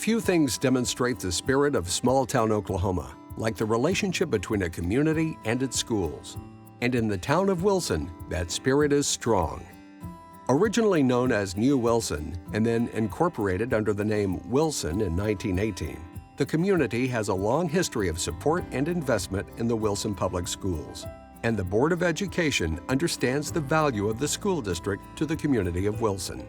Few things demonstrate the spirit of small-town Oklahoma, like the relationship between a community and its schools. And in the town of Wilson, that spirit is strong. Originally known as New Wilson and then incorporated under the name Wilson in 1918, the community has a long history of support and investment in the Wilson Public Schools. And the Board of Education understands the value of the school district to the community of Wilson.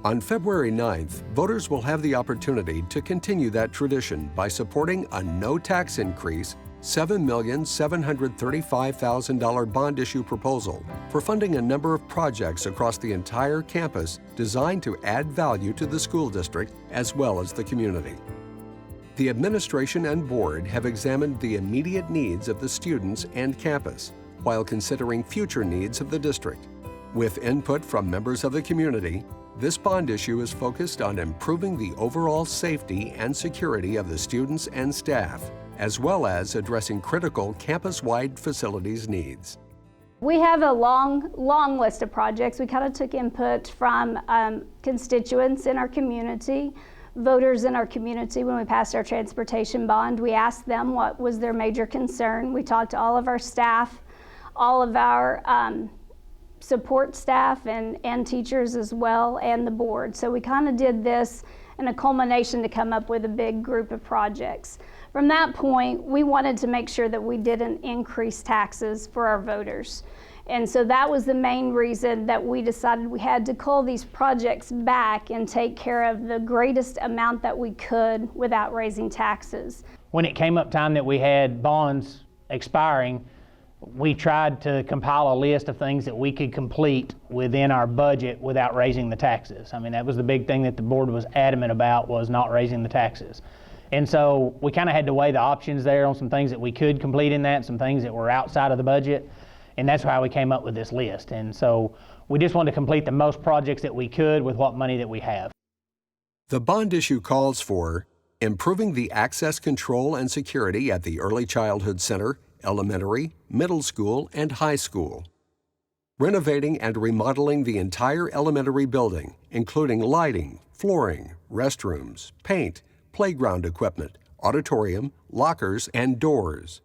On February 9th, voters will have the opportunity to continue that tradition by supporting a no-tax increase $7,735,000 bond issue proposal for funding a number of projects across the entire campus designed to add value to the school district as well as the community. The administration and board have examined the immediate needs of the students and campus while considering future needs of the district. With input from members of the community, this bond issue is focused on improving the overall safety and security of the students and staff, as well as addressing critical campus-wide facilities needs. We have a long list of projects. We kind of took input from constituents in our community, voters in our community when we passed our transportation bond. We asked them what was their major concern. We talked to all of our staff, all of our support staff and teachers as well, and the board. So we kind of did this in a culmination to come up with a big group of projects. From that point, we wanted to make sure that we didn't increase taxes for our voters. And so that was the main reason that we decided we had to cull these projects back and take care of the greatest amount that we could without raising taxes. When it came up time that we had bonds expiring, we tried to compile a list of things that we could complete within our budget without raising the taxes. I mean, that was the big thing that the board was adamant about, was not raising the taxes. And so we kind of had to weigh the options there on some things that we could complete in that, some things that were outside of the budget. And that's why we came up with this list. And so we just wanted to complete the most projects that we could with what money that we have. The bond issue calls for improving the access control and security at the Early Childhood Center, elementary, middle school, and high school. Renovating and remodeling the entire elementary building, including lighting, flooring, restrooms, paint, playground equipment, auditorium, lockers, and doors.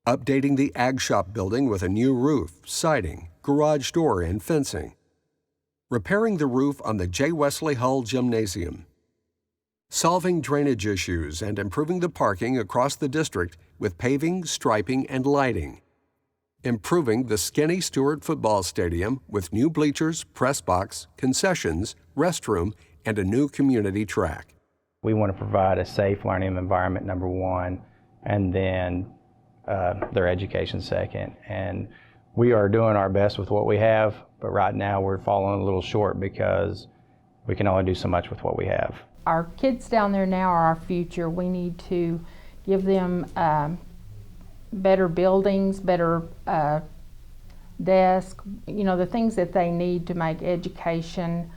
Updating the Ag Shop building with a new roof, siding, garage door, and fencing. Repairing the roof on the Wesley Hull gymnasium. Solving drainage issues and improving the parking across the district with paving, striping, and lighting. Improving the Skinny Stewart football stadium with new bleachers, press box, concessions, restroom, and a new community track. We want to provide a safe learning environment, number one, and then their education second. And we are doing our best with what we have, but right now we're falling a little short because we can only do so much with what we have. Our kids down there now are our future. We need to give them better buildings, better desks, the things that they need to make education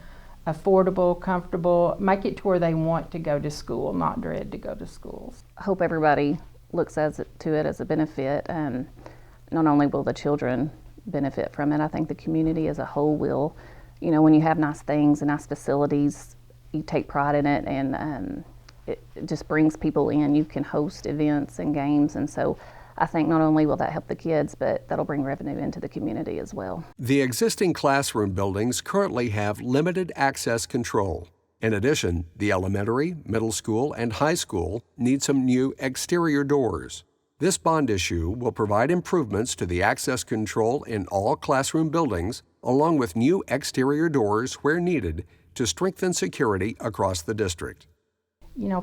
affordable, comfortable, make it to where they want to go to school, not dread to go to schools. I hope everybody looks to it as a benefit. Not only will the children benefit from it, I think the community as a whole will. When you have nice things and nice facilities, you take pride in it, and it just brings people in. You can host events and games, and so I think not only will that help the kids, but that'll bring revenue into the community as well. The existing classroom buildings currently have limited access control. In addition, the elementary, middle school, and high school need some new exterior doors. This bond issue will provide improvements to the access control in all classroom buildings, along with new exterior doors where needed to strengthen security across the district.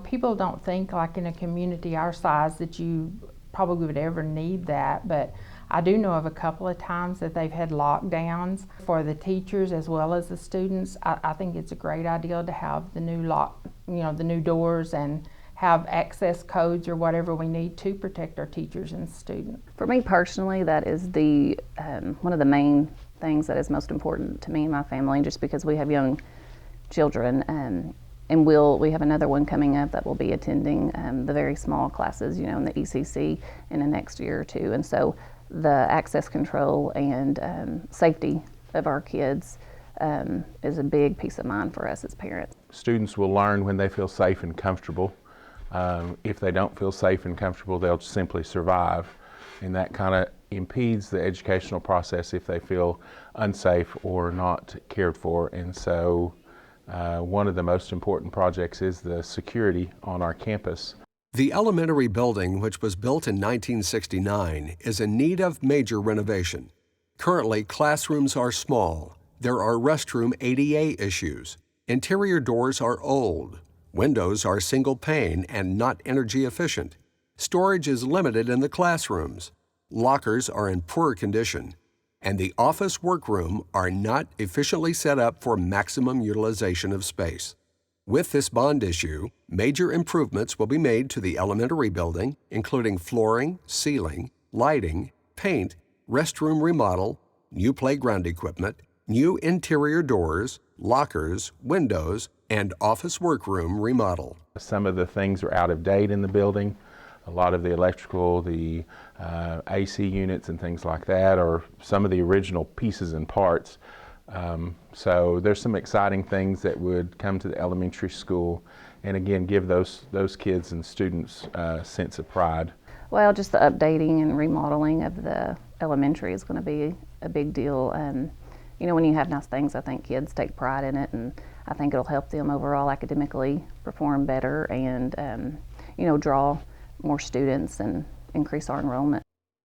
People don't think like in a community our size that you probably would ever need that, but I do know of a couple of times that they've had lockdowns for the teachers as well as the students. I think it's a great idea to have the new the new doors and have access codes or whatever we need to protect our teachers and students. For me personally, that is the one of the main things that is most important to me and my family, just because we have young children, and we have another one coming up that will be attending the very small classes, in the ECC in the next year or two. And so the access control and safety of our kids is a big peace of mind for us as parents. Students will learn when they feel safe and comfortable. If they don't feel safe and comfortable, they'll simply survive. And that kind of impedes the educational process if they feel unsafe or not cared for. And so one of the most important projects is the security on our campus. The elementary building, which was built in 1969, is in need of major renovation. Currently, classrooms are small. There are restroom ADA issues. Interior doors are old. Windows are single pane and not energy efficient. Storage is limited in the classrooms. Lockers are in poor condition. And the office workroom are not efficiently set up for maximum utilization of space. With this bond issue, major improvements will be made to the elementary building, including flooring, ceiling, lighting, paint, restroom remodel, new playground equipment, new interior doors, lockers, windows, and office workroom remodel. Some of the things are out of date in the building. A lot of the electrical, the AC units and things like that are some of the original pieces and parts. So there's some exciting things that would come to the elementary school and again give those kids and students a sense of pride. Well, just the updating and remodeling of the elementary is going to be a big deal. You know, when you have nice things, I think kids take pride in it, and I think it'll help them overall academically perform better and, you know, draw more students and increase our enrollment.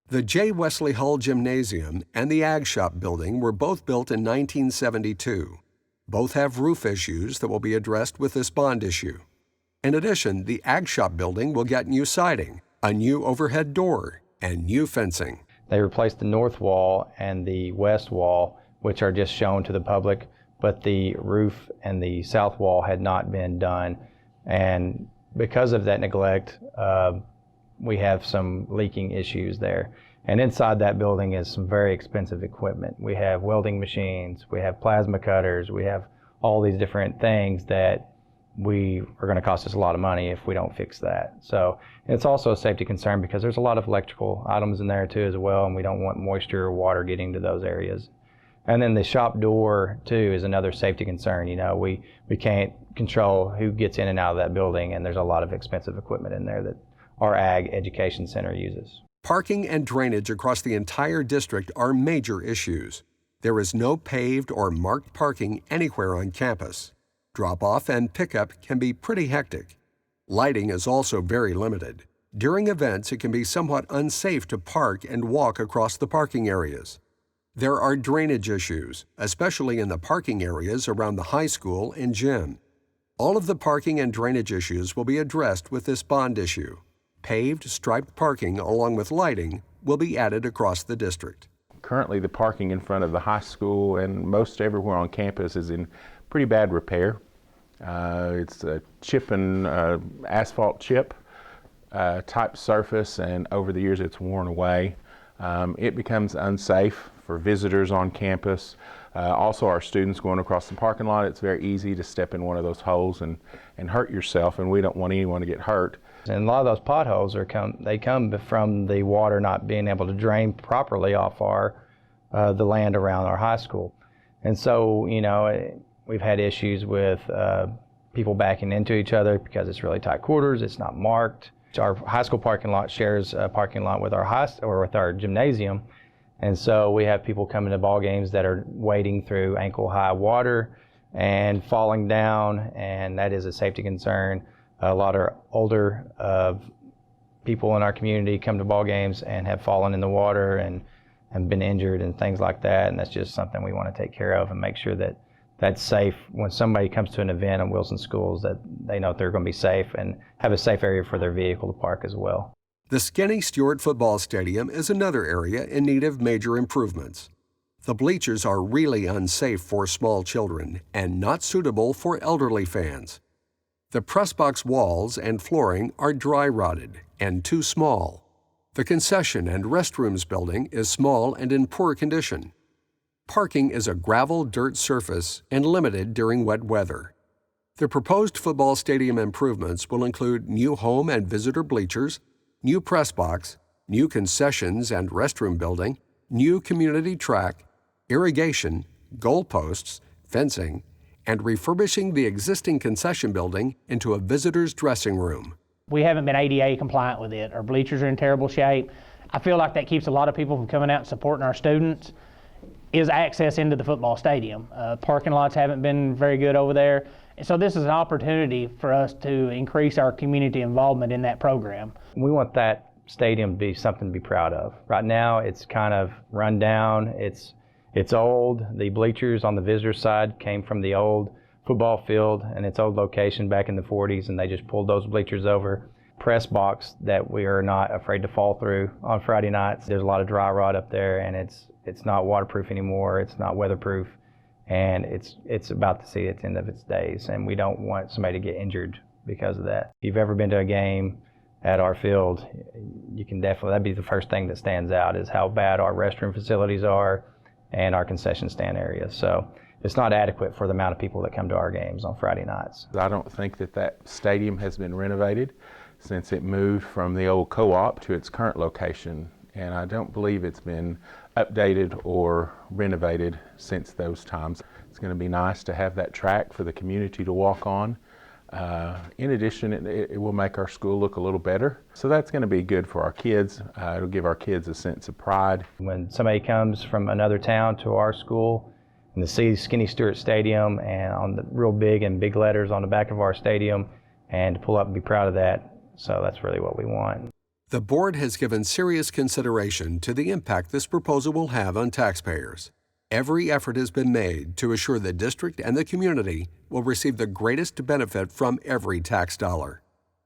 The J. Wesley Hull Gymnasium and the Ag Shop building were both built in 1972. Both have roof issues that will be addressed with this bond issue. In addition, the Ag Shop building will get new siding, a new overhead door, and new fencing. They replaced the north wall and the west wall, which are just shown to the public, but the roof and the south wall had not been done. And because of that neglect, we have some leaking issues there. And inside that building is some very expensive equipment. We have welding machines, we have plasma cutters, we have all these different things that are going to cost us a lot of money if we don't fix that. So it's also a safety concern because there's a lot of electrical items in there too as well, and we don't want moisture or water getting to those areas. And then the shop door too is another safety concern. You know, we can't control who gets in and out of that building, and there's a lot of expensive equipment in there that our Ag Education Center uses. Parking and drainage across the entire district are major issues. There is no paved or marked parking anywhere on campus. Drop-off and pickup can be pretty hectic. Lighting is also very limited. During events, it can be somewhat unsafe to park and walk across the parking areas. There are drainage issues, especially in the parking areas around the high school and gym. All of the parking and drainage issues will be addressed with this bond issue. Paved, striped parking along with lighting will be added across the district. Currently, the parking in front of the high school and most everywhere on campus is in pretty bad repair. It's a chip and asphalt chip type surface, and over the years it's worn away. It becomes unsafe for visitors on campus. Also, our students going across the parking lot, it's very easy to step in one of those holes and hurt yourself, and we don't want anyone to get hurt. And a lot of those potholes come from the water not being able to drain properly off the land around our high school. And so, you know, we've had issues with people backing into each other because it's really tight quarters, it's not marked. Our high school parking lot shares a parking lot with our gymnasium. And so we have people coming to ball games that are wading through ankle-high water and falling down, and that is a safety concern. A lot of older people in our community come to ball games and have fallen in the water and been injured and things like that, and that's just something we want to take care of and make sure that that's safe when somebody comes to an event in Wilson Schools, that they know they're going to be safe and have a safe area for their vehicle to park as well. The Skinny Stewart football stadium is another area in need of major improvements. The bleachers are really unsafe for small children and not suitable for elderly fans. The press box walls and flooring are dry rotted and too small. The concession and restrooms building is small and in poor condition. Parking is a gravel dirt surface and limited during wet weather. The proposed football stadium improvements will include new home and visitor bleachers, new press box, new concessions and restroom building, new community track, irrigation, goalposts, fencing, and refurbishing the existing concession building into a visitor's dressing room. We haven't been ADA compliant with it. Our bleachers are in terrible shape. I feel like that keeps a lot of people from coming out and supporting our students, is access into the football stadium. Parking lots haven't been very good over there. And so this is an opportunity for us to increase our community involvement in that program. We want that stadium to be something to be proud of. Right now, it's kind of run down. It's old. The bleachers on the visitor side came from the old football field and its old location back in the 40s, and they just pulled those bleachers over. Press box that we are not afraid to fall through on Friday nights. There's a lot of dry rot up there, and it's not waterproof anymore. It's not weatherproof, and it's about to see its end of its days, and we don't want somebody to get injured because of that. If you've ever been to a game at our field, you can definitely, that'd be the first thing that stands out, is how bad our restroom facilities are and our concession stand areas. So it's not adequate for the amount of people that come to our games on Friday nights. I don't think that stadium has been renovated since it moved from the old co-op to its current location, and I don't believe it's been updated or renovated since those times. It's going to be nice to have that track for the community to walk on. In addition, it will make our school look a little better, so that's going to be good for our kids. It'll give our kids a sense of pride. When somebody comes from another town to our school and to see Skinny Stewart Stadium and on the real big and big letters on the back of our stadium, and to pull up and be proud of that, so that's really what we want. The board has given serious consideration to the impact this proposal will have on taxpayers. Every effort has been made to assure the district and the community will receive the greatest benefit from every tax dollar.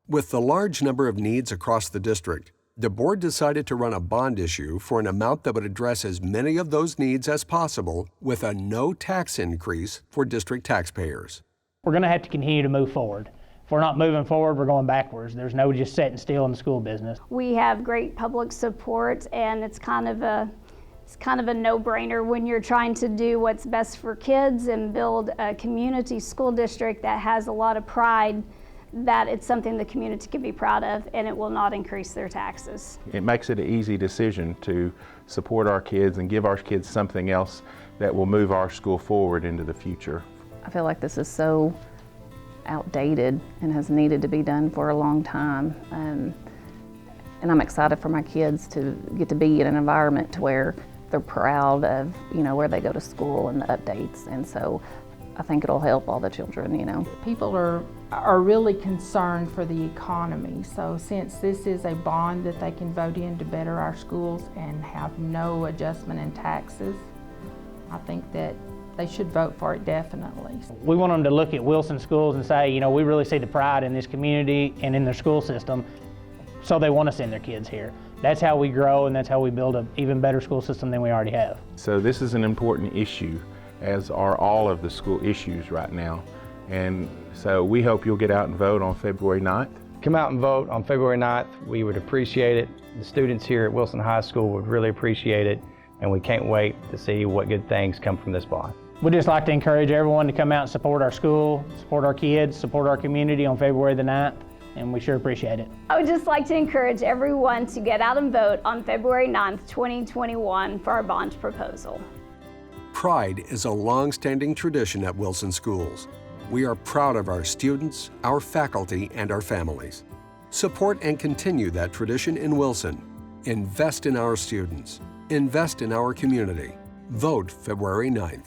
With the large number of needs across the district, the board decided to run a bond issue for an amount that would address as many of those needs as possible with a no tax increase for district taxpayers. We're going to have to continue to move forward. If we're not moving forward, we're going backwards. There's no just sitting still in the school business. We have great public support, and it's kind of a no-brainer when you're trying to do what's best for kids and build a community school district that has a lot of pride, that it's something the community can be proud of, and it will not increase their taxes. It makes it an easy decision to support our kids and give our kids something else that will move our school forward into the future. I feel like this is so outdated and has needed to be done for a long time. And I'm excited for my kids to get to be in an environment to where they're proud of, where they go to school and the updates. And so I think it'll help all the children, People are really concerned for the economy. So since this is a bond that they can vote in to better our schools and have no adjustment in taxes, I think that they should vote for it definitely. We want them to look at Wilson schools and say, we really see the pride in this community and in their school system, so they want to send their kids here. That's how we grow, and that's how we build an even better school system than we already have. So this is an important issue, as are all of the school issues right now. And so we hope you'll get out and vote on February 9th. Come out and vote on February 9th. We would appreciate it. The students here at Wilson High School would really appreciate it, and we can't wait to see what good things come from this bond. We'd just like to encourage everyone to come out and support our school, support our kids, support our community on February the 9th, and we sure appreciate it. I would just like to encourage everyone to get out and vote on February 9th, 2021 for our bond proposal. Pride is a long-standing tradition at Wilson Schools. We are proud of our students, our faculty, and our families. Support and continue that tradition in Wilson. Invest in our students. Invest in our community. Vote February 9th.